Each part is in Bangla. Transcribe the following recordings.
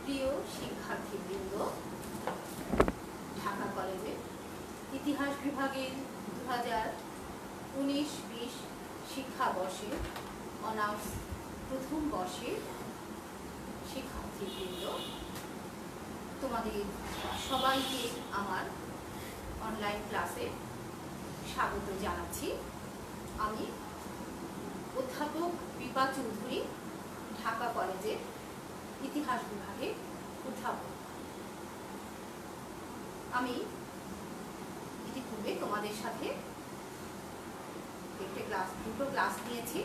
প্রিয় শিক্ষার্থীবৃন্দ, ঢাকা কলেজে ইতিহাস বিভাগের 2019-20 শিক্ষাবর্ষে অনার্স প্রথম বর্ষের শিক্ষার্থীবৃন্দ, তোমাদের সবাইকে আমার অনলাইন ক্লাসে স্বাগত জানাচ্ছি। আমি অধ্যাপক বিপা চৌধুরী, ঢাকা কলেজের ইতিহাস বিভাগের অধ্যাপক। আমি ইতিপূর্বে তোমাদের সাথে দুটো ক্লাস নিয়েছি।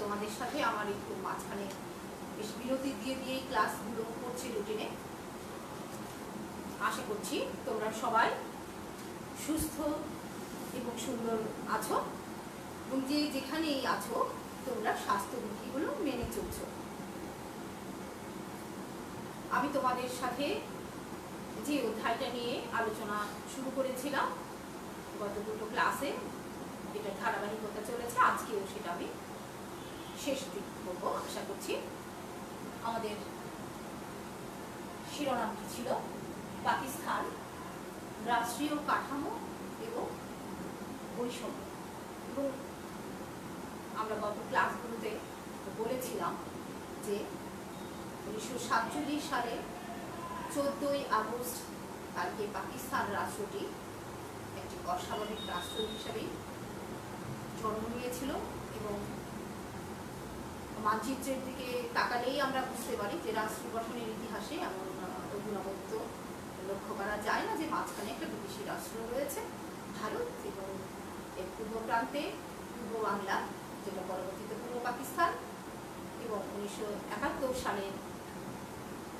তোমাদের সাথে আমার একটু মাঝখানে বেশ বিরতি দিয়েই ক্লাসগুলো করছি রুটিনে। আশা করছি তোমরা সবাই সুস্থ এবং সুন্দর আছো এবং যেখানেই আছো তোমরা স্বাস্থ্যবিধিগুলো মেনে চলছ। আমি তোমাদের সাথে যে অধ্যায়টা নিয়ে আলোচনা শুরু করেছিলাম গত দুটো ক্লাসে, এটা ধারাবাহিকতা চলেছে, আজকেও সেটা আমি শেষ দিক করবো আশা করছি। আমাদের শিরোনামটি ছিল পাকিস্তান, রাষ্ট্রীয় কাঠামো এবং বৈষম্য। এবং আমরা গত ক্লাসগুলোতে বলেছিলাম যে 1947 সালে 14ই আগস্ট তারিখে পাকিস্তান রাষ্ট্রটি একটি অস্বাভাবিক রাষ্ট্র হিসেবে জন্ম নিয়েছিল এবং মানচিত্রের দিকে তাকালেই আমরা বুঝতে পারি যে রাষ্ট্র গঠনের ইতিহাসে এমন অভিনবত্ব লক্ষ্য করা যায় না যে মাঝখানে একটা বিদেশি রাষ্ট্র রয়েছে ভারত এবং এর পূর্ব প্রান্তে পূর্ব বাংলা, যেটা পরবর্তীতে পূর্ব পাকিস্তান, এবং 1971 সালের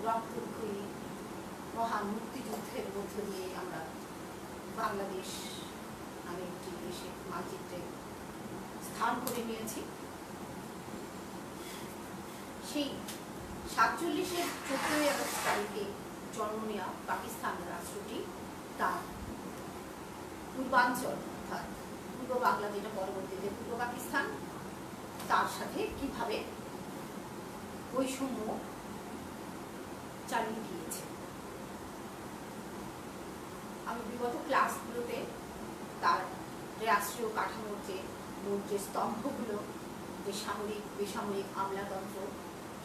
রক্তক্ষয়ী মহান মুক্তিযুদ্ধের মধ্য দিয়ে আমরা বাংলাদেশ নামে একটি দেশে মানচিত্রে স্থান করে নিয়েছি। সেই 47-এর 14ই আগস্ট তারিখে জন্ম নেওয়া পাকিস্তান রাষ্ট্রটি তার পূর্বাঞ্চল অর্থাৎ পূর্ব বাংলা, যেটা পরবর্তীতে পূর্ব পাকিস্তান, তার সাথে কিভাবে বৈষম্য চালিয়ে গিয়েছে। আমি বিগত ক্লাসগুলোতে তার রাষ্ট্রীয় কাঠামোর যে স্তম্ভগুলো, যে সামরিক বেসামরিক আমলাতন্ত্র,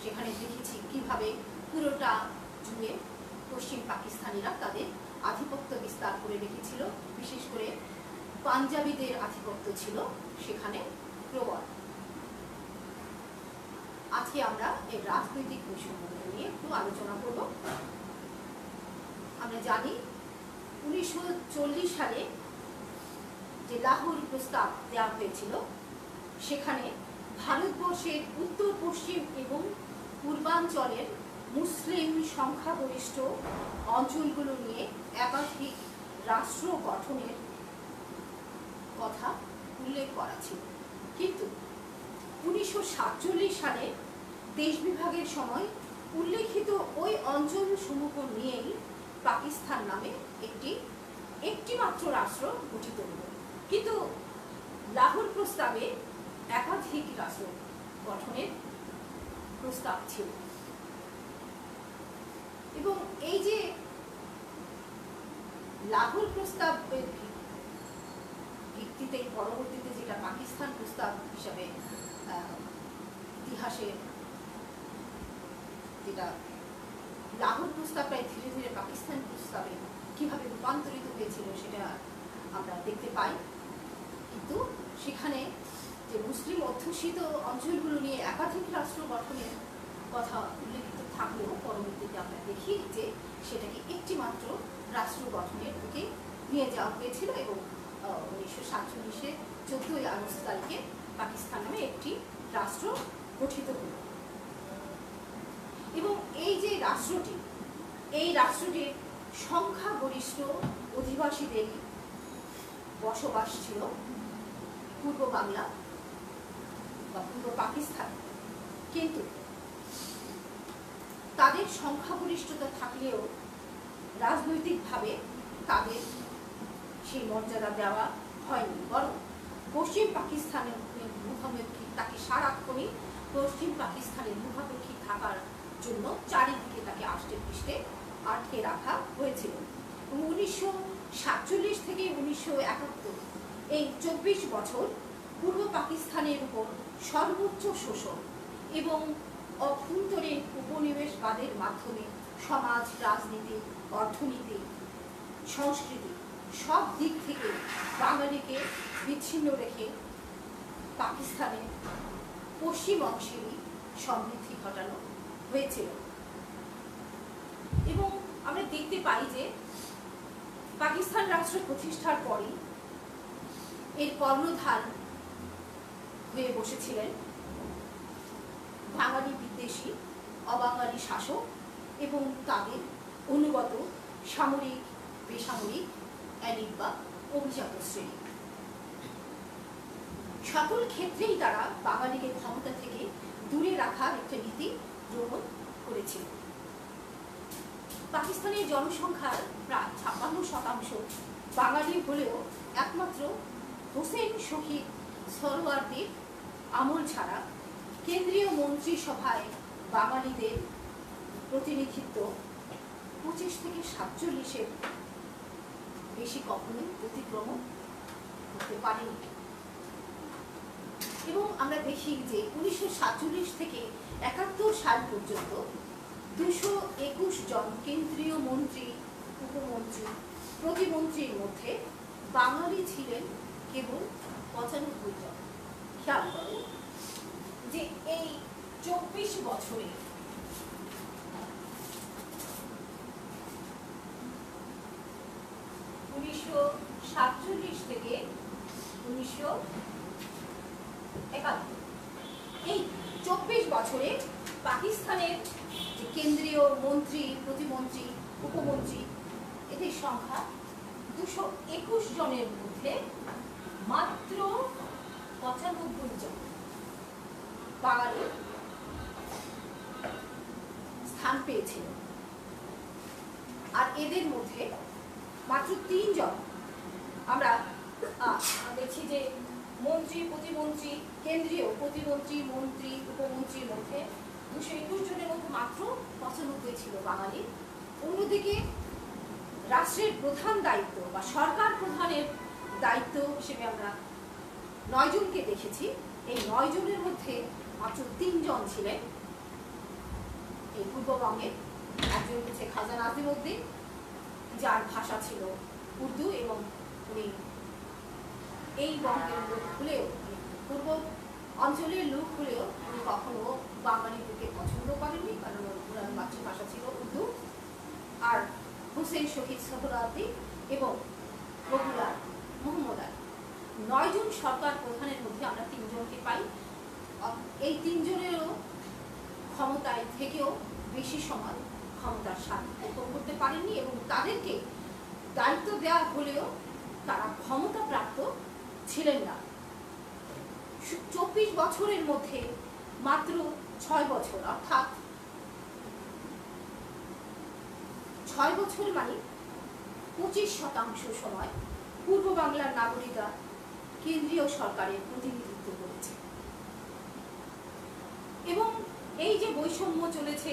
সেখানে দেখেছি কিভাবে পুরোটা জুড়ে পশ্চিম পাকিস্তানিরা তাদের আধিপত্য বিস্তার করে রেখেছিল। বিশেষ করে পাঞ্জাবিদের আধিপত্য ছিল সেখানে প্রবল। আজকে আমরা এই রাজনৈতিক বৈষম্য নিয়ে একটু আলোচনা করব। আমরা জানি 1940 সালে যে লাহোর প্রস্তাব দেওয়া হয়েছিল, সেখানে ভারতবর্ষের উত্তর পশ্চিম এবং পূর্বাঞ্চলের মুসলিম সংখ্যাগরিষ্ঠ অঞ্চলগুলো নিয়ে একাধিক রাষ্ট্র গঠনের কথা উল্লেখ করা ছিল। কিন্তু 1947 সালে দেশ বিভাগের সময় উল্লেখিত ওই অঞ্চলসমূহ নিয়েই পাকিস্তান নামে একটি মাত্র রাষ্ট্র গঠিত হল। কিন্তু লাহোর প্রস্তাবে একাধিক রাষ্ট্র গঠনের প্রস্তাব ছিল এবং এই যে লাহোর প্রস্তাবের ভিত্তিতে পরবর্তীতে যেটা পাকিস্তান প্রস্তাব হিসাবে ইতিহাসে, যেটা লাহোর প্রস্তাবটাই ধীরে ধীরে পাকিস্তান প্রস্তাবে কিভাবে রূপান্তরিত হয়েছিল সেটা আমরা দেখতে পাই। কিন্তু সেখানে যে মুসলিম অধ্যুষিত অঞ্চলগুলো নিয়ে একাধিক রাষ্ট্র গঠনের কথা উল্লেখিত থাকলেও পরবর্তীতে আমরা দেখি যে সেটাকে একটি মাত্র রাষ্ট্র গঠনের দিকে নিয়ে যাওয়া হয়েছিল এবং 1947-এ 14ই আগস্ট তারিখে পাকিস্তান নামে একটি রাষ্ট্র গঠিত হল। এবং এই যে রাষ্ট্রটি, এই রাষ্ট্রটির সংখ্যাগরিষ্ঠ অধিবাসীদের বসবাস ছিল পূর্ব বাংলা বা পূর্ব পাকিস্তান। কিন্তু তাদের সংখ্যাগরিষ্ঠতা থাকলেও রাজনৈতিকভাবে তাদের সেই মর্যাদা দেওয়া হয়নি, বরং পশ্চিম পাকিস্তানের মুখাপেক্ষী তাকে সারাক্ষণই পশ্চিম পাকিস্তানের মুখাপেক্ষী থাকার জন্য চারিদিকে তাকে আষ্টে পৃষ্ঠে আটকে রাখা হয়েছিল। 1947 থেকে 1971 এই 24 বছর পূর্ব পাকিস্তানের উপর সর্বোচ্চ শোষণ এবং অভ্যন্তরীণ উপনিবেশবাদের মাধ্যমে সমাজ, রাজনীতি, অর্থনীতি, সংস্কৃতি সব দিক থেকে বাঙালিকে বিচ্ছিন্ন রেখে পাকিস্তানের পশ্চিম অংশেরই সমৃদ্ধি ঘটানো হয়েছিল। এবং আমরা দেখতে পাই যে পাকিস্তান রাষ্ট্র প্রতিষ্ঠার পরই এর কর্ণধার হয়ে বসেছিলেন বাঙালি বিদ্বেষী অবাঙালি শাসক এবং তাদের অনুগত সামরিক, বেসামরিক, এলিট বা অভিজাত শ্রেণী। সকল ক্ষেত্রেই তারা বাঙালিকে ক্ষমতা থেকে দূরে রাখার একটা নীতি গ্রহণ করেছিল। পাকিস্তানের জনসংখ্যার প্রায় 56% বাঙালি হলেও একমাত্র হোসেন শহীদ সরওয়ার্দীর আমল ছাড়া কেন্দ্রীয় মন্ত্রিসভায় বাঙালিদের প্রতিনিধিত্ব 25 থেকে 47-এর বেশি কখনোই অতিক্রম করতে পারেনি। এবং আমরা দেখি যে 1947 থেকে 71 সাল পর্যন্ত 221 জন কেন্দ্রীয় মন্ত্রী, উপমন্ত্রী, প্রতিমন্ত্রীর মধ্যে বাঙালি ছিলেন কেবল 95 জন। খেয়াল করেন যে এই 24 বছরে 1947 থেকে 1971 এই 24 বছরে পাকিস্তানের কেন্দ্রীয় মন্ত্রী, প্রতিমন্ত্রী, উপমন্ত্রী এদের সংখ্যা 221 জনের মধ্যে মাত্র 95 জন বাঙালি স্থান পেয়েছিল। আর এদের মধ্যে মাত্র 3 জন আমরা দেখছি যে মন্ত্রী, প্রতিমন্ত্রী, কেন্দ্রীয় প্রতিমন্ত্রী, মন্ত্রী, উপমন্ত্রীর মধ্যে 221 জনের মধ্যে মাত্র 95 ছিল বাঙালি। অন্যদিকে রাষ্ট্রের প্রধান দায়িত্ব বা সরকার প্রধানের দায়িত্ব হিসেবে আমরা 9 জনকে দেখেছি। এই 9 জনের মধ্যে মাত্র 3 জন ছিলেন এই পূর্ববঙ্গের। একজন হচ্ছে খাজা নাজিমউদ্দিন, যার ভাষা ছিল উর্দু এবং উনি এই বঙ্গের লোক হলেও, পূর্ব অঞ্চলের লোক হলেও উনি কখনো বাঙালিদেরকে পছন্দ করেননি, কারণ ওনার মাতৃভাষা ছিল উর্দু। আর হোসেন শহীদ সোহরাওয়ার্দী এবং বগুড়ার মোহাম্মদ আলী, 9 জন সরকার প্রধানের মধ্যে আমরা 3 জনকে পাই। এই 3 জনেরও ক্ষমতায় থেকেও বেশি সময় ক্ষমতার স্বাদ গ্রহণ করতে পারেননি এবং তাদেরকে দায়িত্ব দেওয়া হলেও তারা ক্ষমতা প্রাপ্ত ছিলেন না। 24 বছরের মধ্যে মাত্র 6 বছর, অর্থাৎ 6 বছর মানে 25% সময় পূর্ব বাংলার নাগরিকরা কেন্দ্রীয় সরকারের প্রতিনিধিত্ব করেছে। এবং এই যে বৈষম্য চলেছে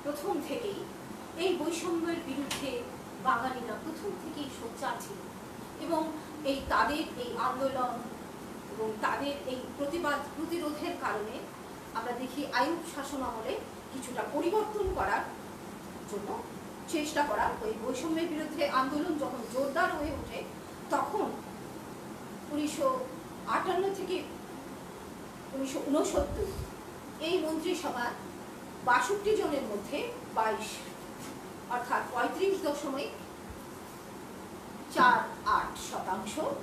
প্রথম থেকেই, এই বৈষম্যের বিরুদ্ধে বাঙালিরা প্রথম থেকেই সোচ্চার ছিল এবং এই তাদের এই আন্দোলন এবং তাদের এই প্রতিবাদ প্রতিরোধের কারণে আমরা দেখি আইয়ুব শাসন আমলে কিছুটা পরিবর্তন করার জন্য চেষ্টা করা। ওই বৈষম্যের বিরুদ্ধে আন্দোলন যখন জোরদার হয়ে ওঠে তখন 1958 থেকে 1969 এই মন্ত্রিসভা 62 জনের মধ্যে 22 অর্থাৎ 35.48%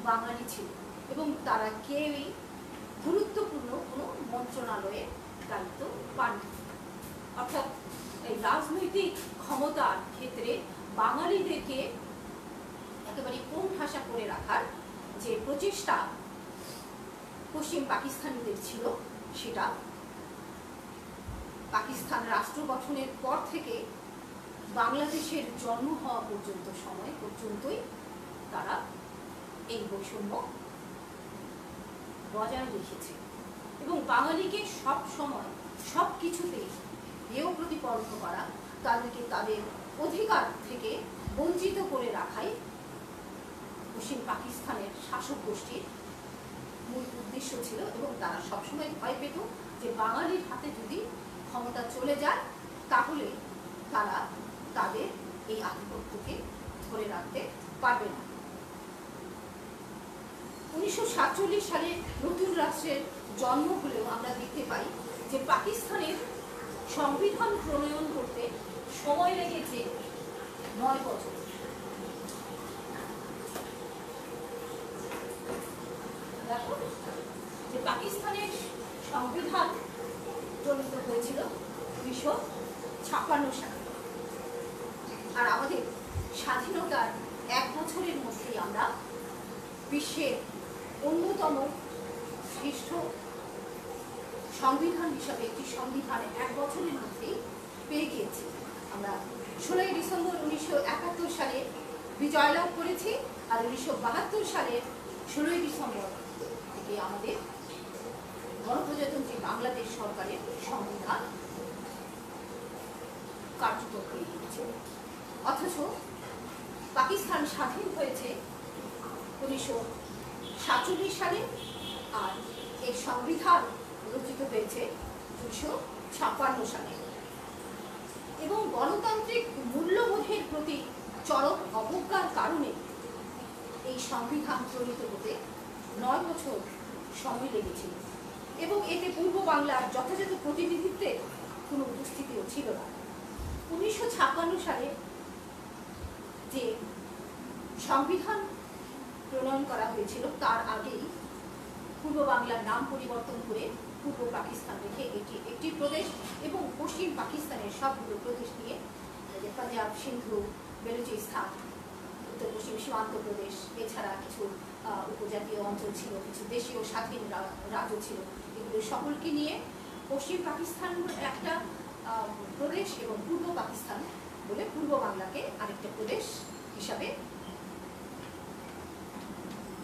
বাঙালি ছিল এবং তারা কেউই গুরুত্বপূর্ণ কোনো মন্ত্রণালয়ের দায়িত্ব পাননি। অর্থাৎ এই রাজনৈতিক ক্ষমতার ক্ষেত্রে বাঙালিদেরকে একেবারে কোণঠাসা করে রাখার যে প্রচেষ্টা পশ্চিম পাকিস্তানিদের ছিল, সেটা পাকিস্তান রাষ্ট্র গঠনের পর থেকে বাংলাদেশের জন্ম হওয়া পর্যন্ত সময় পর্যন্তই তারা এই বৈষম্য বজায় রেখেছে এবং বাঙালিকে সব সময় সব কিছুতেই এও প্রতিপন্ন করা, তাদেরকে তাদের অধিকার থেকে বঞ্চিত করে রাখাই পশ্চিম পাকিস্তানের শাসক গোষ্ঠীর মূল উদ্দেশ্য ছিল। এবং তারা সবসময় ভয় পেত যে বাঙালির হাতে যদি ক্ষমতা চলে যায় তাহলে তারা তাদের এই আধিপত্যকে ধরে রাখতে পারবে না। 1947 সালে নতুন রাষ্ট্রের জন্ম হলেও আমরা দেখতে পাই যে পাকিস্তানের সংবিধান প্রণয়ন করতে সময় লেগেছে 9 বছর। দেখো যে পাকিস্তানের সংবিধান প্রণীত হয়েছিল 1956 সালে, আর আমাদের স্বাধীনতার 1 বছরের মধ্যেই আমরা বিশ্বের অন্যতম শ্রেষ্ঠ সংবিধান হিসাবে একটি সংবিধান 1 বছরের মধ্যেই পেয়ে গিয়েছি। আমরা 16 ডিসেম্বর 1971 সালে বিজয় লাভ করেছি, আর 1972 সালের 16 ডিসেম্বর থেকে আমাদের গণপ্রজাতন্ত্রী বাংলাদেশ সরকারের সংবিধান কার্যকর হয়ে গিয়েছে। অথচ পাকিস্তান স্বাধীন হয়েছে 1947 সালে, আর এই সংবিধান রচিত হয়েছে 1956 সালে। এবং গণতান্ত্রিক মূল্যবোধের প্রতি চরম অবজ্ঞার কারণে এই সংবিধান প্রণীত হতে 9 বছর সময় লেগেছিল। এবং এতে পূর্ব বাংলার যথাযথ প্রতিনিধিত্বের কোনো উপস্থিতিও ছিল না। 1956 সালে যে সংবিধান প্রণয়ন করা হয়েছিল তার আগেই পূর্ব বাংলার নাম পরিবর্তন করে পূর্ব পাকিস্তান রেখে এটি একটি প্রদেশ এবং পশ্চিম পাকিস্তানের সবগুলো প্রদেশ নিয়ে পাঞ্জাব, সিন্ধু, বেলুচিস্তান, উত্তর পশ্চিম সীমান্ত প্রদেশ, এছাড়া কিছু উপজাতীয় অঞ্চল ছিল, কিছু দেশীয় স্বাধীন রাজ্য ছিল, এগুলো সকলকে নিয়ে পশ্চিম পাকিস্তান একটা প্রদেশ এবং পূর্ব পাকিস্তান বলে পূর্ব বাংলাকে আরেকটা প্রদেশ হিসাবে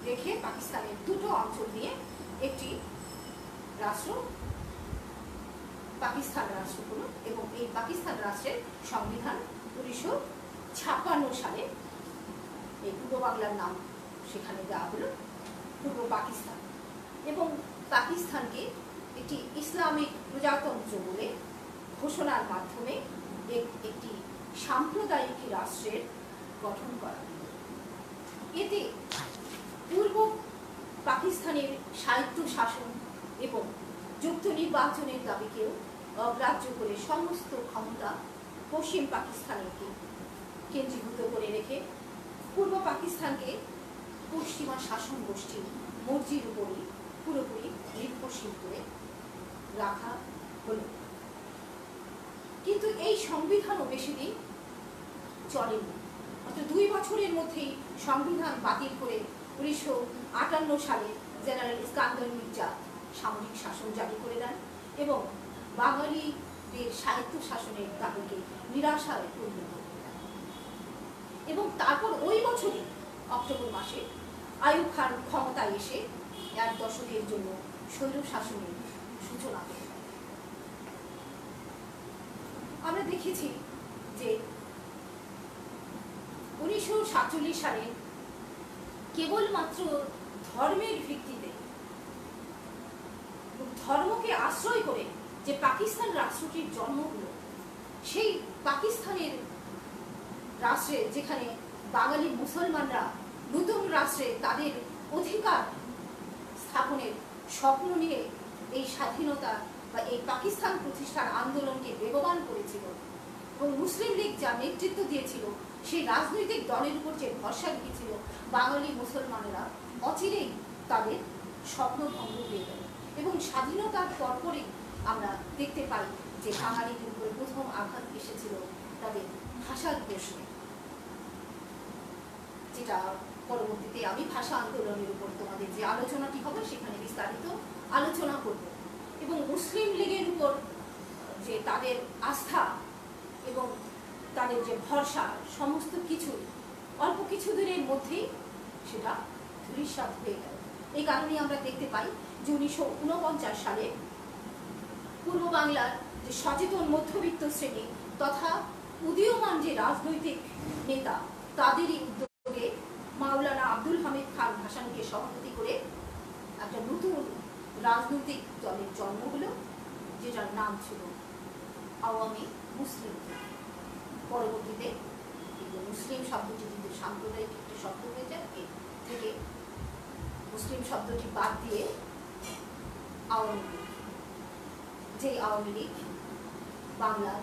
রেখে পাকিস্তানের দুটো অঞ্চল নিয়ে একটি রাষ্ট্র পাকিস্তান রাষ্ট্র হল। এবং এই পাকিস্তান রাষ্ট্রের সংবিধান 1956 সালে এই পূর্ব বাংলার নাম সেখানে দেওয়া হলো পূর্ব পাকিস্তান, এবং পাকিস্তানকে একটি ইসলামিক প্রজাতন্ত্র বলে ঘোষণার মাধ্যমে একটি সাম্প্রদায়িক রাষ্ট্রের গঠন করা। এতে পূর্ব পাকিস্তানের সাহিত্য শাসন এবং যুক্ত নির্বাচনের দাবিকেও অগ্রাহ্য করে সমস্ত ক্ষমতা পশ্চিম পাকিস্তানকে কেন্দ্রীভূত করে রেখে পূর্ব পাকিস্তানকে পশ্চিমা শাসন গোষ্ঠীর মর্জির উপরই পুরোপুরি নির্ভরশীল করে রাখা হলো। কিন্তু এই সংবিধানও বেশি দিন চলেনি। মাত্র 2 বছরের মধ্যেই সংবিধান বাতিল করে 1958 সালে জেনারেল ইস্কান্দার মির্জা সামরিক শাসন জারি করে দেন এবং বাঙালিদের সাহিত্য শাসনের দাবিকে নিরাশায় পরিণত করেন। এবং তারপর ওই বছরই অক্টোবর মাসে আইয়ুব খান ক্ষমতায় এসে 1 দশকের জন্য স্বৈর শাসনের সূচনা করে। আমরা দেখেছি যে 1947 সালে কেবলমাত্র ধর্মের ভিত্তিতে, ধর্মকে আশ্রয় করে যে পাকিস্তান রাষ্ট্রটির জন্ম হলো, সেই পাকিস্তানের রাষ্ট্রে যেখানে বাঙালি মুসলমানরা নতুন রাষ্ট্রে তাদের অধিকার স্থাপনের স্বপ্ন নিয়ে এই স্বাধীনতা বা এই পাকিস্তান প্রতিষ্ঠার আন্দোলনকে বেগবান করেছিল, এবং মুসলিম লীগ যা নেতৃত্ব দিয়েছিল সেই রাজনৈতিক দলের উপর যে ভরসা রেখেছিল, বাঙালি মুসলমানেরা অচিরেই তাদের স্বপ্ন ভঙ্গ হয়ে গেল। এবং স্বাধীনতার পরপরই আমরা দেখতে পাই যে বাঙালিদের উপরে প্রথম আঘাত এসেছিল তাদের ভাষার প্রশ্নে, যেটা পরবর্তীতে আমি ভাষা আন্দোলনের উপর তোমাদের যে আলোচনাটি হবে সেখানে বিস্তারিত আলোচনা করব। এবং মুসলিম লীগের উপর যে তাদের আস্থা এবং তাদের যে ভরসা, সমস্ত কিছু অল্প কিছু দিনের মধ্যেই সেটা ধূলিসাৎ হয়ে গেল। এই কারণে আমরা দেখতে পাই যে 1949 সালে পূর্ব বাংলার যে যে সচেতন মধ্যবিত্ত শ্রেণী তথা উদীয়মান যে রাজনৈতিক নেতা তাদেরই উদ্যোগে মাওলানা আব্দুল হামিদ খান ভাসানীকে সভাপতি করে একটা নতুন রাজনৈতিক দলের জন্ম হলো, যেটার নাম ছিল আওয়ামী মুসলিম লীগ। পরবর্তীতে মুসলিম শব্দটি কিন্তু সাম্প্রদায়িক একটি শব্দ হয়ে যায়, থেকে মুসলিম শব্দটি বাদ দিয়ে আওয়ামী লীগ, যে আওয়ামী লীগ বাংলার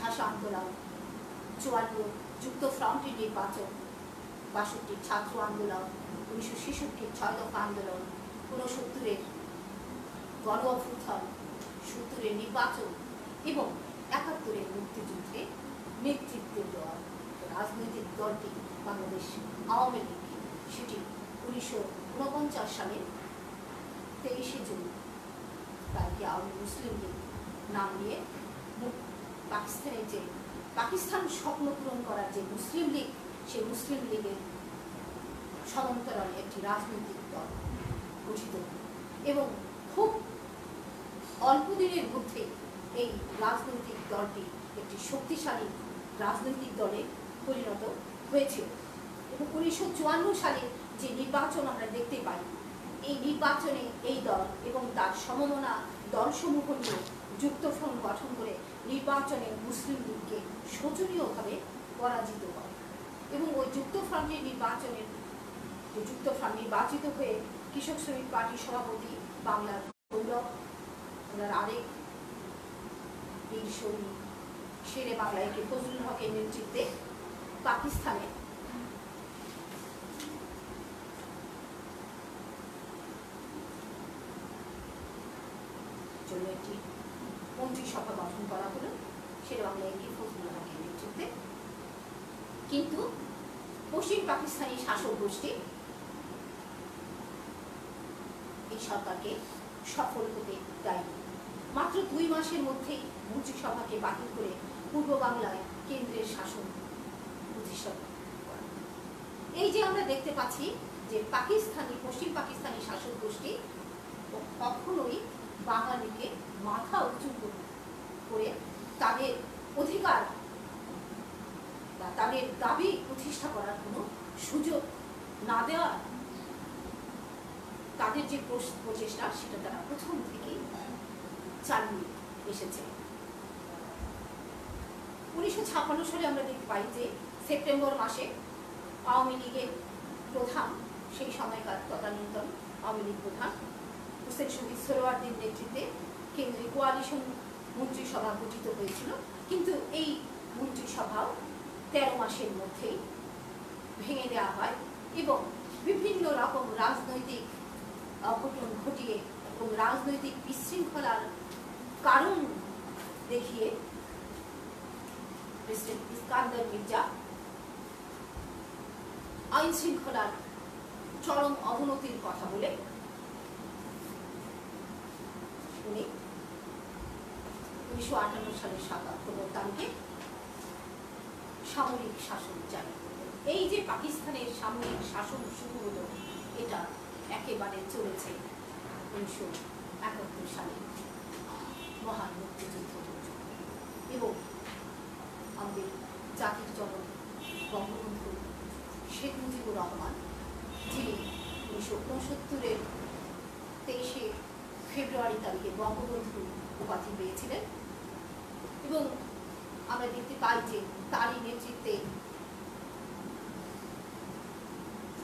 ভাষা আন্দোলন, 54 যুক্ত ফ্রন্টের নির্বাচন, 62 ছাত্র আন্দোলন, 1966 6 দফা আন্দোলন, 69 গণ অভ্যুত্থান, 70 নির্বাচন এবং 71 মুক্তিযুদ্ধে নেতৃত্ব দেওয়া রাজনৈতিক দলটি বাংলাদেশ আওয়ামী লীগ, সেটি 1949 সালের 23শে জুন তাকে আওয়ামী মুসলিম লীগ নাম নিয়ে পাকিস্তানের যে পাকিস্তান স্বপ্ন পূরণ করার যে মুসলিম লীগ, সেই মুসলিম লীগের সমান্তরালে একটি রাজনৈতিক দল গঠিত এবং খুব অল্প দিনের মধ্যে এই রাজনৈতিক দলটি একটি শক্তিশালী রাজনৈতিক দলে পরিণত হয়েছিল। এবং 1954 সালে যে নির্বাচন আমরা দেখতে পাই, এই নির্বাচনে এই দল এবং তার সমমনা দলসমূহ নিয়ে যুক্তফ্রন্ট গঠন করে নির্বাচনে মুসলিম লীগকে শোচনীয়ভাবে পরাজিত করে এবং ওই যুক্তফ্রন্টের নির্বাচনের যুক্তফ্রন্ট নির্বাচিত হয়ে কৃষক শ্রমিক পার্টির সভাপতি বাংলার গৌরব, ওনার আরেক বীর সৈনিক শেরে বাংলা একে ফজলুল হকের নেতৃত্বে পাকিস্তানে জন্য একটি মন্ত্রিসভা গঠন করা হলো শেরে বাংলা একে ফজলুল হকের নেতৃত্বে। কিন্তু পশ্চিম পাকিস্তানি শাসক গোষ্ঠী এই সরকারকে সফল হতে দেয়নি। মাত্র 2 মাসের মধ্যেই মন্ত্রিসভাকে বাতিল করে পূর্ব বাংলায় কেন্দ্রের শাসন প্রতিষ্ঠা করা। এই যে আমরা দেখতে পাচ্ছি যে পশ্চিম পাকিস্তানি শাসক গোষ্ঠী কখনোই বাঙালিকে মাথা উঁচু করে তাদের অধিকার বা তাদের দাবি প্রতিষ্ঠা করার কোনো সুযোগ না দেওয়া, তাদের যে প্রচেষ্টা সেটা তারা প্রথম থেকেই চালিয়ে এসেছে। 1956 সালে আমরা দেখতে পাই যে সেপ্টেম্বর মাসে আওয়ামী লীগের প্রধান, সেই সময়কার তদানীন্তন আওয়ামী লীগ প্রধান হোসেন শহীদ সোহরাওয়ার্দীর নেতৃত্বে কেন্দ্রীয় কোয়ালিশন মন্ত্রিসভা গঠিত হয়েছিল। কিন্তু এই মন্ত্রিসভাও 13 মাসের মধ্যেই ভেঙে দেওয়া হয় এবং বিভিন্ন রকম রাজনৈতিক অঘটন ঘটিয়ে এবং রাজনৈতিক বিশৃঙ্খলার কারণ দেখিয়ে প্রেসিডেন্ট ইস্কান্দার মির্জা আইন শৃঙ্খলার চরম অবনতির কথা বলে উনি 1958 সালের 7 অক্টোবর তারিখে সামরিক শাসন জারি করলেন। এই যে পাকিস্তানের সামরিক শাসন শুরু হলো, এটা একেবারে চলেছে 1971 সালে মহান মুক্তিযুদ্ধ এবং আমাদের জাতির জনক বঙ্গবন্ধু শেখ মুজিবুর রহমান, যিনি 1969-এর 23শে ফেব্রুয়ারি তারিখে বঙ্গবন্ধু উপাধি পেয়েছিলেন এবং আমরা দেখতে পাই যে তারই নেতৃত্বে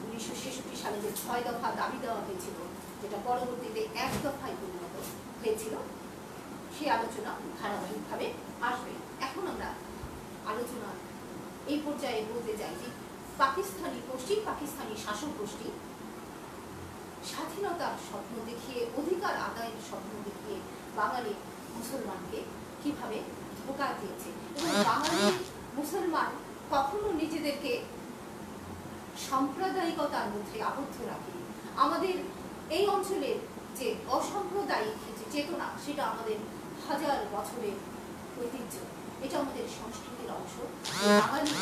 1966 সালে যে 6 দফা দাবি দেওয়া হয়েছিল, যেটা পরবর্তীতে 1 দফায় পরিণত হয়েছিল, সেই আলোচনা ধারাবাহিকভাবে আসবে। এখন আমরা আলোচনা এই পর্যায়ে বলতে চাই যে পশ্চিম পাকিস্তানি শাসক গোষ্ঠী স্বাধীনতার স্বপ্ন দেখিয়ে, অধিকার আদায়ের স্বপ্ন দেখিয়ে বাঙালি মুসলমানকে কিভাবে ধোঁকা দিয়েছে এবং বাঙালি মুসলমান কখনো নিজেদেরকে সাম্প্রদায়িকতার মধ্যে আবদ্ধ রাখে। আমাদের এই অঞ্চলের যে অসাম্প্রদায়িক যে চেতনা, সেটা আমাদের হাজার বছরের ঐতিহ্য, এটা আমাদের সংস্কৃতির অংশ। বাঙালি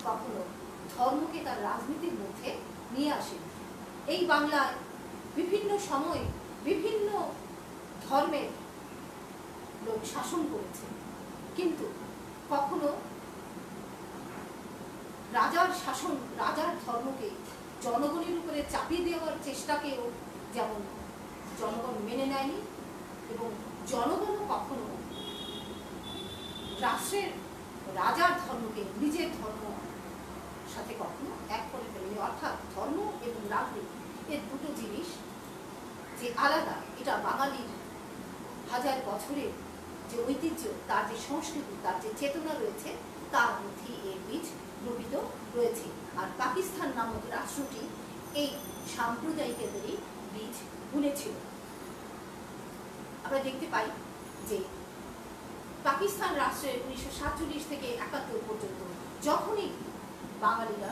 কখনো ধর্মকে তার রাজনীতির মধ্যে নিয়ে আসেন এই বাংলায় বিভিন্ন সময় বিভিন্ন ধর্মের লোক শাসন করেছে, কিন্তু কখনো রাজার শাসন, রাজার ধর্মকে জনগণের উপরে চাপিয়ে দেওয়ার চেষ্টাকেও যেমন জনগণ মেনে নেয়নি, এবং জনগণও কখনো রাষ্ট্রের রাজার ধর্মকে নিজের ধর্ম সাথে কখনো এক করে ফেলেনি। অর্থাৎ ধর্ম এবং রাজনীতি এর দুটো জিনিস যে আলাদা, এটা বাঙালির হাজার বছরের যে ঐতিহ্য, তার যে সংস্কৃতি, তার যে চেতনা রয়েছে, তার মধ্যে এর বীজ রোপিত রয়েছে। আর পাকিস্তান নামক রাষ্ট্রটি এই সাম্প্রদায়িকতারই বীজ বুনেছিল। আমরা দেখতে পাই যে পাকিস্তান রাষ্ট্রের 1947 থেকে 71 পর্যন্ত যখনই বাঙালিরা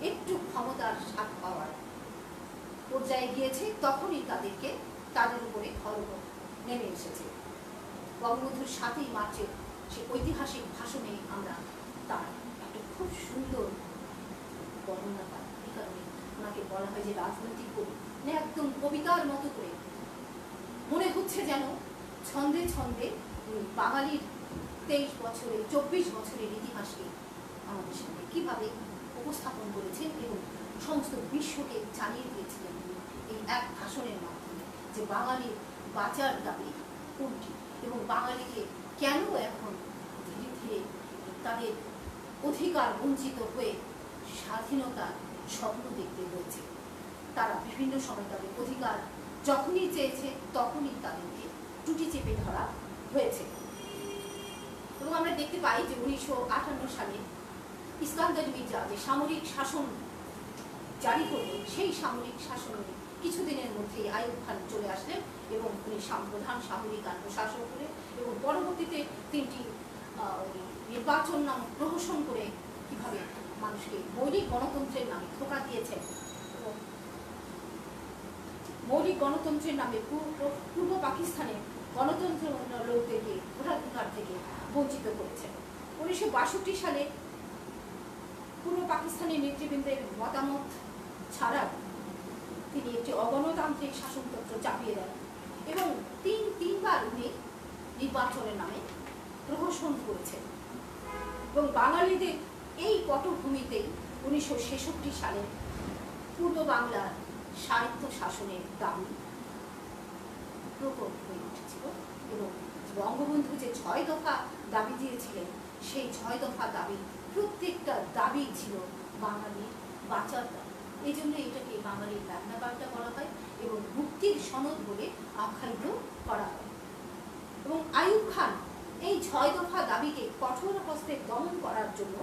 একটু ক্ষমতার স্বাদ পাওয়ার পর্যায়ে গিয়েছে, তখনই তাদের উপরে খড়গ নেমে এসেছে। বঙ্গবন্ধুর 7ই মার্চের সে ঐতিহাসিক ভাষণে আমরা তার একটা খুব সুন্দর বর্ণনা পাই। এই কারণে ওনাকে বলা হয় যে রাজনৈতিক কবি, মানে একদম কবিতার মতো করে মনে হচ্ছে যেন ছন্দে ছন্দে বাঙালির 23 বছরের 24 বছরের ইতিহাসকে আমাদের সামনে কিভাবে উপস্থাপন করেছেন এবং সমস্ত বিশ্বকে জানিয়ে দিয়েছিলেন এই এক ভাষণের মাধ্যমে যে বাঙালির বাঁচার দাবি কোনটি এবং বাঙালিকে কেন এখন ধীরে ধীরে তাদের অধিকার বঞ্চিত হয়ে স্বাধীনতার স্বপ্ন দেখতে হয়েছে। তারা বিভিন্ন সময় তাদের অধিকার যখনই চেয়েছে তখনই তাদেরকে টুটি চেপে ধরা হয়েছে। এবং আমরা দেখতে পাই যে 1958 সালে ইস্কান্দার মির্জা যে সামরিক শাসন জারি করলেন, সেই সামরিক শাসনের কিছুদিনের মধ্যেই আইয়ুব খান চলে আসলেন এবং উনি প্রধান সামরিক আর প্রশাসক হলেন এবং পরবর্তীতে 3টি নির্বাচন নাম প্রহসন করে কিভাবে মানুষকে মৌলিক গণতন্ত্রের নামে ধোঁকা দিয়েছেন এবং মৌলিক গণতন্ত্রের নামে পূর্ব পাকিস্তানে গণতন্ত্র লোকদেরকে ভোটাধিকার থেকে বঞ্চিত করেছেন। 1962 সালে পূর্ব পাকিস্তানের নেতৃবৃন্দের মতামত ছাড়া তিনি একটি অগণতান্ত্রিক শাসনতন্ত্র চাপিয়ে দেন এবং তিনবার উনি নির্বাচনের নামে প্রহসন করেছেন। এবং বাঙালিদের এই পটভূমিতেই 1966 সালে পূর্ব বাংলার সাহিত্য শাসনের দাবি প্রকট হয়ে উঠেছিল এবং বঙ্গবন্ধু যে 6 দফা দাবি দিয়েছিলেন, সেই 6 দফা দাবি প্রত্যেকটা দাবি ছিল বাঙালির বাঁচার দাবি। এই জন্য এটাকে বাঙালির ম্যাগনা কার্টা বলা হয় এবং মুক্তির সনদ বলে আখ্যায়িত করা হয়। এবং আইয়ুব খান এই 6 দফা দাবিকে কঠোর হস্তে দমন করার জন্য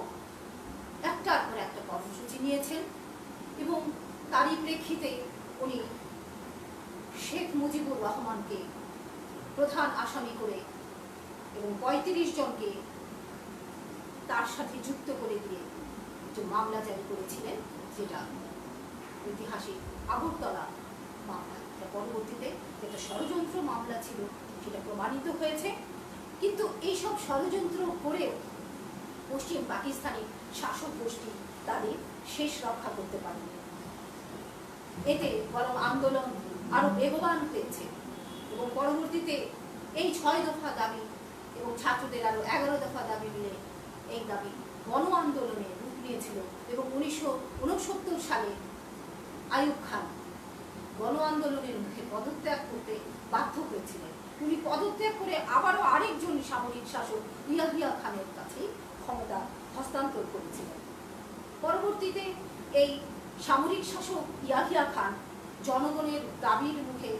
একটার পর একটা কর্মসূচি নিয়েছেন এবং তারই প্রেক্ষিতে উনি শেখ মুজিবুর রহমানকে প্রধান আসামি করে এবং 35 জনকে তার সাথে যুক্ত করে দিয়ে যে মামলা জারি করেছিলেন, যেটা ঐতিহাসিক আগরতলা মামলা। পরবর্তীতে একটা ষড়যন্ত্র মামলা ছিল, সেটা প্রমাণিত হয়েছে। কিন্তু এইসব ষড়যন্ত্র করেও পশ্চিম পাকিস্তানি শাসক গোষ্ঠী তাদের শেষ রক্ষা করতে পারেনি। এতে বরং আন্দোলন আরো বেগবান হয়েছে এবং পরবর্তীতে এই 6 দফা দাবি এবং ছাত্রদের আরো 11 দফা দাবি মিলে এই দাবি গণ আন্দোলনে রূপ নিয়েছিল এবং 1969 সালে আইয়ুব খান গণ আন্দোলনের মুখে পদত্যাগ করতে বাধ্য হয়েছিলেন। উনি পদত্যাগ করে আবারও আরেকজন সামরিক শাসক ইয়াহিয়া খানের কাছে ক্ষমতা হস্তান্তর করেছিলেন। পরবর্তীতে এই সামরিক শাসক ইয়াহিয়া খান জনগণের দাবির মুখে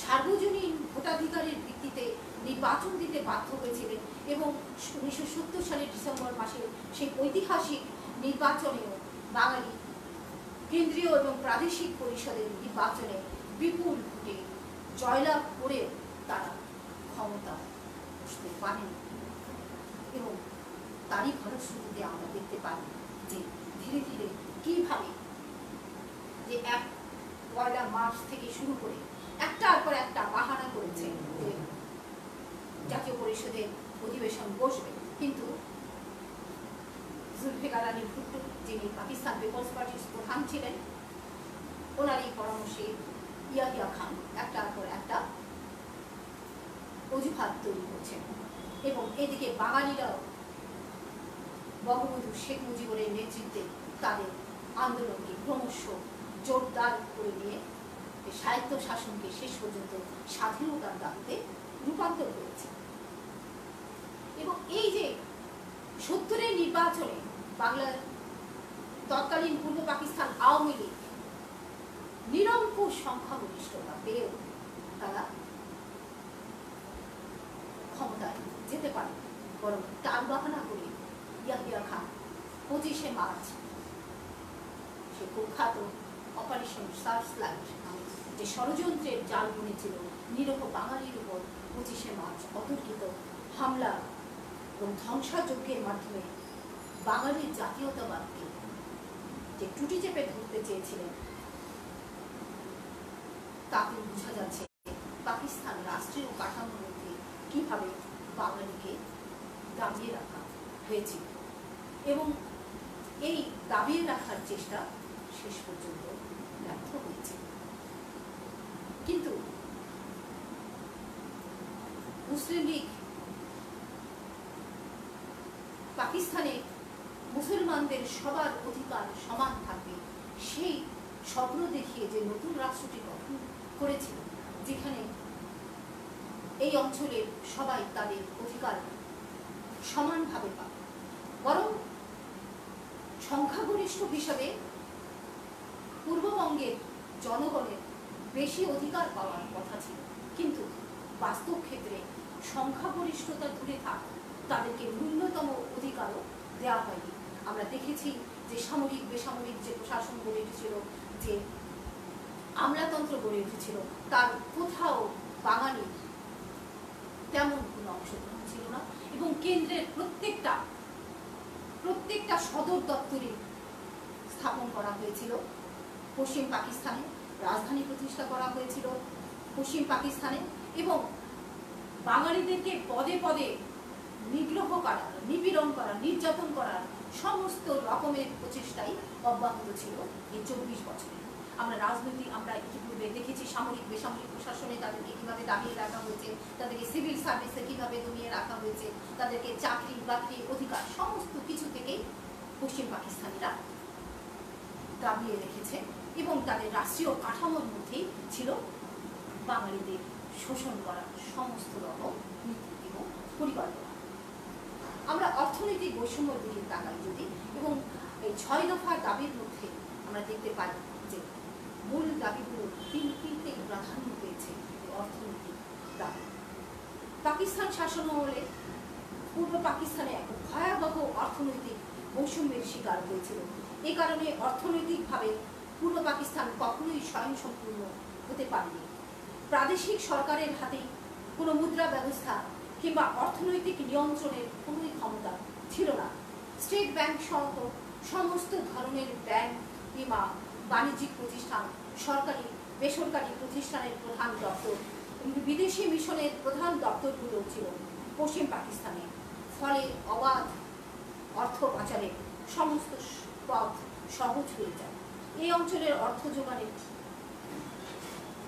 সার্বজনীন ভোটাধিকারের ভিত্তিতে নির্বাচন দিতে বাধ্য হয়েছিলেন এবং 1970 সালের ডিসেম্বর মাসে সেই ঐতিহাসিক নির্বাচনেও বাঙালি কেন্দ্রীয় এবং প্রাদেশিক পরিষদের নির্বাচনে বিপুল ভোটে জয়লাভ করেও তারা ক্ষমতা বসতে পারেন এবং তারই ফলশ্রুতিতে আমরা দেখতে পাই যে ধীরে ধীরে কিভাবে যে 1 মার্চ থেকে শুরু করে একটার পর একটা বাহানা করেছে যে জাতীয় পরিষদের অধিবেশন বসবে, কিন্তু জুলফিকার আলী ভুট্টো যিনি পাকিস্তান পিপলস পার্টির প্রধান ছিলেন, ওনার এই পরামর্শে ইয়াহিয়া খান একটার পর একটা অজুহাত তৈরি করছেন এবং এদিকে বাঙালিরাও বঙ্গবন্ধু শেখ মুজিবের নেতৃত্বে তাদের আন্দোলনকে ক্রমশ জোরদার করে নিয়ে স্বায়ত্ত শাসনকে শেষ পর্যন্ত স্বাধীনতার দাবিতে রূপান্তর করেছে। এবং এই যে 70-এর নির্বাচনে বাংলার তৎকালীন পূর্ব পাকিস্তান আওয়ামী লীগ নিরঙ্কুশ সংখ্যাগরিষ্ঠতা পেয়েও তারা ক্ষমতায় যেতে পারে, বরং টাল বাহানা করে ইয়াহিয়া খান 25শে মার্চ সে কুখ্যাত অপারেশন সার্চলাইট নামে যে ষড়যন্ত্রের জাল বুনেছিল নিরীহ বাঙালির উপর 25শে মার্চ অতর্কিত হামলা এবং ধ্বংসাযজ্ঞের মাধ্যমে বাঙালির জাতীয়তাবাদকে যে টুটি চেপে ধরতে চেয়েছিলেন, তাতে বোঝা যাচ্ছে পাকিস্তান রাষ্ট্রীয় কাঠামোর মধ্যে কিভাবে বাঙালিকে দাবিয়ে রাখা হয়েছিল এবং এই দাবিয়ে রাখার চেষ্টা শেষ পর্যন্ত ব্যর্থ হয়েছে। কিন্তু মুসলিম লীগ পাকিস্তানে মুসলমানদের সবার অধিকার সমান থাকবে সেই স্বপ্ন দেখিয়ে যে নতুন রাষ্ট্রটি গঠন করেছিল, যেখানে এই অঞ্চলের সবাই তাদের অধিকার সমানভাবে পাবে, বরং সংখ্যাগরিষ্ঠ হিসাবে পূর্ববঙ্গের জনগণের বেশি অধিকার পাওয়ার কথা ছিল। কিন্তু বাস্তব ক্ষেত্রে সংখ্যাগরিষ্ঠতা দূরে থাক, তাদেরকে ন্যূনতম অধিকারও দেওয়া হয়নি। আমরা দেখেছি যে সামরিক বেসামরিক যে প্রশাসন গড়ে উঠেছিল, যে আমলাতন্ত্র গড়ে উঠেছিল, তার কোথাও বাঙালি তেমন কোনো অংশগ্রহণ ছিল না এবং কেন্দ্রের প্রত্যেকটা সদর দপ্তরে স্থাপন করা হয়েছিল পশ্চিম পাকিস্তানে, রাজধানী প্রতিষ্ঠা করা হয়েছিল পশ্চিম পাকিস্তানে এবং বাঙালিদেরকে পদে পদে নিগ্রহ করার, নিপীড়ন করার, নির্যাতন করার সমস্ত রকমের প্রচেষ্টাই অব্যাহত ছিল এই 24 বছরে। আমরা ইতিপূর্বে দেখেছি সামরিক বেসামরিক প্রশাসনে তাদেরকে কিভাবে দাবিয়ে রাখা হয়েছে, তাদেরকে সিভিল সার্ভিসে কিভাবে দমিয়ে রাখা হয়েছে, তাদেরকে চাকরি বাকরি অধিকার সমস্ত কিছু থেকেই পশ্চিম পাকিস্তানিরা দাবিয়ে রেখেছে এবং তাদের রাষ্ট্রীয় কাঠামোর মধ্যেই ছিল বাঙালিদের শোষণ করার সমস্ত রকম নীতি এবং পরিকল্পনা। আমরা অর্থনৈতিক বৈষম্যের দিকে তাকাই যদি, এবং এই 6 দফা দাবির মধ্যে আমরা দেখতে পাই যে মূল দাবিগুলো তিনটি প্রাধান্য পেয়েছে। অর্থনৈতিক দাবি, পাকিস্তান শাসন আমলে পূর্ব পাকিস্তানে এক ভয়াবহ অর্থনৈতিক বৈষম্যের শিকার হয়েছিল। এই কারণে অর্থনৈতিকভাবে পূর্ব পাকিস্তান কখনোই স্বয়ংসম্পূর্ণ হতে পারেনি। প্রাদেশিক সরকারের হাতেই কোনো মুদ্রা ব্যবস্থা কিংবা অর্থনৈতিক নিয়ন্ত্রণের কোনোই ক্ষমতা ছিল না। স্টেট ব্যাংক সহ সমস্ত ধরনের ব্যাংক, বীমা, বাণিজ্যিক প্রতিষ্ঠান, সরকারি বেসরকারি প্রতিষ্ঠানের প্রধান দপ্তর, বিদেশি মিশনের প্রধান দপ্তরগুলো ছিল পশ্চিম পাকিস্তানে। ফলে অবাধ অর্থ পাচারের সমস্ত পথ সহজ হয়ে যায়। এই অঞ্চলের অর্থ যোগানের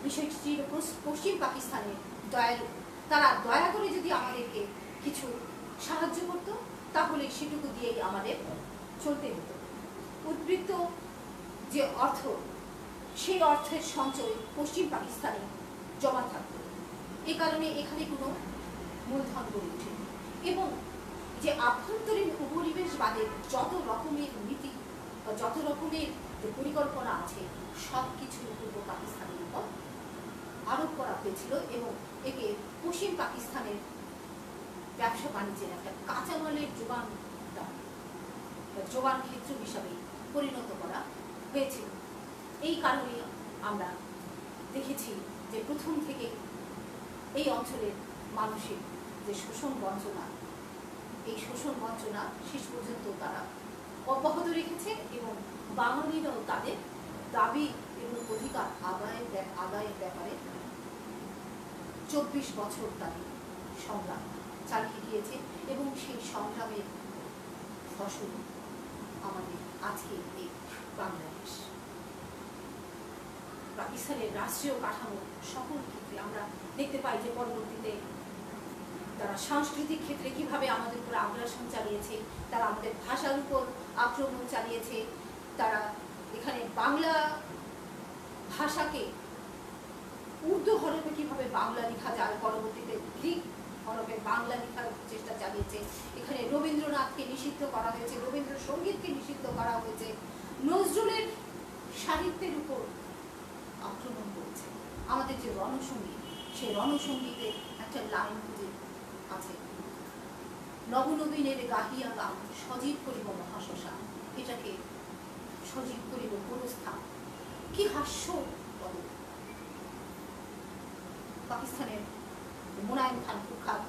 বিষয়টি ছিল পশ্চিম পাকিস্তানের দয়ালু। তারা দয়া করে যদি আমাদেরকে কিছু সাহায্য করত, তাহলে সেটুকু দিয়েই আমাদের চলতে হতো। উদ্বৃত্ত যে অর্থ, সেই অর্থের সঞ্চয় পশ্চিম পাকিস্তানে জমা থাকত। এ কারণে এখানে কোনো মূলধন গড়ে ওঠেনি এবং যে আভ্যন্তরীণ উপনিবেশবাদের যত রকমের নীতি বা যত রকমের যে পরিকল্পনা আছে, সব কিছু পূর্ব পাকিস্তানের উপর আরোপ করা হয়েছিল এবং একে পশ্চিম পাকিস্তানের ব্যবসা বাণিজ্যের একটা কাঁচামালের যোগান ক্ষেত্র হিসাবে পরিণত করা হয়েছিল। এই কারণে আমরা দেখেছি যে প্রথম থেকে এই অঞ্চলের মানুষের যে শোষণ বঞ্চনা, এই শোষণ বঞ্চনা শেষ পর্যন্ত তারা অব্যাহত রেখেছে এবং বাঙালিরাও তাদের দাবি এবং অধিকার আদায়ের ব্যাপারে 24 বছর তাদের সংগ্রাম চালিয়ে গিয়েছে এবং সেই সংগ্রামের ফসল আমাদের আজকে এই বাংলাদেশ। পাকিস্তানের রাষ্ট্রীয় কাঠামো সকল ক্ষেত্রে আমরা দেখতে পাই যে পরবর্তীতে তারা সাংস্কৃতিক ক্ষেত্রে কিভাবে আমাদের উপর আগ্রাসন চালিয়েছে, তারা আমাদের ভাষার উপর আক্রমণ চালিয়েছে, তারা এখানে বাংলা ভাষাকে উর্দু হরফে কিভাবে বাংলা লেখা যায়, পরবর্তীতে গ্রিক হরফে বাংলা লেখার চেষ্টা চালিয়েছে। এখানে রবীন্দ্রনাথকে নিষিদ্ধ করা হয়েছে, রবীন্দ্রসঙ্গীতকে নিষিদ্ধ করা হয়েছে, নজরুলের সাহিত্যের উপর আক্রমণ করেছে। আমাদের যে রণসঙ্গীত, সেই রণসঙ্গীতের একটা লাইন খুঁজে আছে, নবনবীনের গাহিয়া গান সজীব করিব মহাশ্মশান, এটাকে সজীব করিব পুরস্থান। কি হাস্য বল। পাকিস্তানের মুনায়েম খান কুখ্যাত,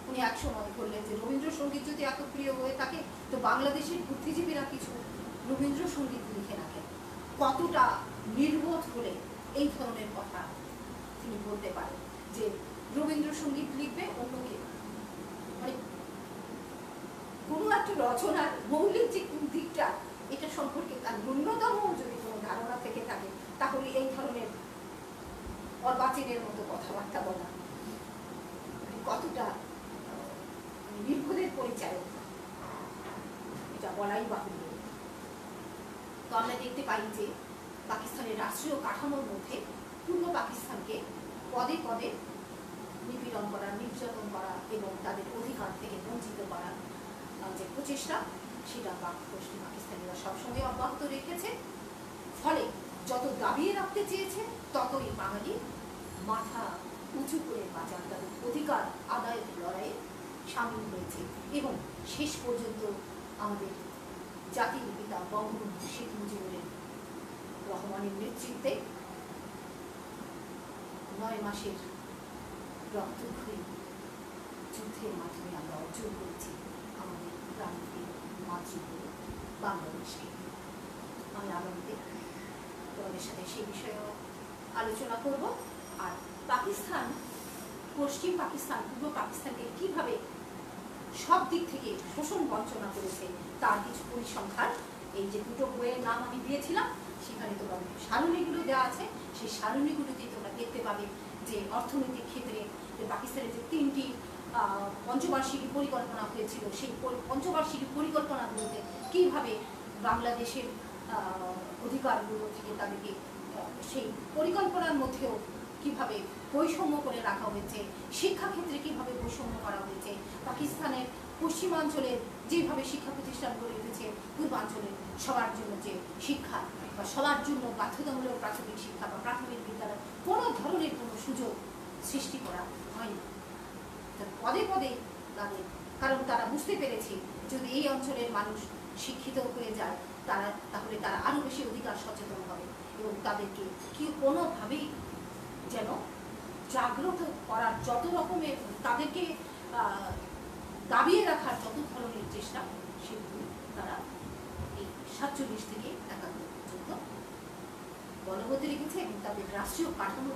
উনি একসময় বললেন যে রবীন্দ্রসঙ্গীত যদি এত প্রিয় হয়ে থাকে তো বাংলাদেশের বুদ্ধিজীবীরা কিছু রবীন্দ্রসঙ্গীত লিখে রাখেন। কতটা নির্বোধ হলে এই ধরনের কথা তিনি বলতে পারেন যে রবীন্দ্রসঙ্গীত লিখবে অন্য কেউ। মানে কোনো একটা রচনার মৌলিক যে দিকটা, এটা সম্পর্কে তার ন্যূনতম যদি কোনো ধারণা থেকে থাকে তাহলে এই ধরনের অর্বাচীনের মতো কথাবার্তা বলা কতটা নির্বোধের পরিচয়, এটা বলাই বাহুল্য। তো আমরা দেখতে পাই যে পাকিস্তানের রাষ্ট্রীয় কাঠামোর মধ্যে পূর্ব পাকিস্তানকে পদে পদে নিপীড়ন করা, নির্যাতন করা এবং তাদের অধিকার থেকে বঞ্চিত করার যে প্রচেষ্টা, সেটা পশ্চিম পাকিস্তানিরা সবসময় অব্যাহত রেখেছে। ফলে যত দাবিয়ে রাখতে চেয়েছে ততই বাঙালি মাথা উঁচু করে বাঁচার, তাদের অধিকার আদায়ের লড়াইয়ে সামিল হয়েছে এবং শেষ পর্যন্ত আমাদের জাতির পিতা বঙ্গবন্ধু শেখ মুজিবুর রহমানের নেতৃত্বে 9 মাসের রক্তক্ষয়ী যুদ্ধের মাধ্যমে আমরা অর্জন করেছি আমাদের প্রান্তিক মাতৃভূমি বাংলাদেশকে। আমি আগামীতে তোমাদের সাথে সেই বিষয়েও আলোচনা করব। আর পাকিস্তান, পশ্চিম পাকিস্তান পূর্ব পাকিস্তানকে কিভাবে সব দিক থেকে শোষণ বঞ্চনা করেছে তার কিছু পরিসংখ্যান এই যে দুটো বইয়ের নাম আমি দিয়েছিলাম সেখানে তোমাদের সারণীগুলো দেওয়া আছে। সেই সারণীগুলোতে তোমরা দেখতে পাবে যে অর্থনৈতিক ক্ষেত্রে পাকিস্তানের যে 3টি পঞ্চবার্ষিকী পরিকল্পনা হয়েছিল, সেই পঞ্চবার্ষিকী পরিকল্পনাগুলোতে কীভাবে বাংলাদেশের অধিকারগুলো থেকে তাদেরকে সেই পরিকল্পনার মধ্যেও কিভাবে বৈষম্য করে রাখা হয়েছে, শিক্ষাক্ষেত্রে কিভাবে বৈষম্য করা হয়েছে, পাকিস্তানের পশ্চিমাঞ্চলে যেভাবে শিক্ষা প্রতিষ্ঠান গড়ে উঠেছে, পূর্বাঞ্চলে সবার জন্য যে শিক্ষা বা সবার জন্য বাধ্যতামূলক প্রাথমিক শিক্ষা বা প্রাথমিক বিদ্যালয় কোনো ধরনের কোনো সুযোগ সৃষ্টি করা হয়নি। পদে পদে তাদের, কারণ তারা বুঝতে পেরেছে যদি এই অঞ্চলের মানুষ শিক্ষিত হয়ে যায় তাহলে তারা আরও বেশি অধিকার সচেতন হবে এবং তাদেরকে কি কোনোভাবেই যেন জাগ্রত করার যত রকমের, তাদেরকে দাবিয়ে রাখার যত ধরনের চেষ্টা সেগুলি তারা এই 47 থেকে 71 পর্যন্ত বলবৎ রেখেছে এবং তাদের রাষ্ট্রীয় কাঠামো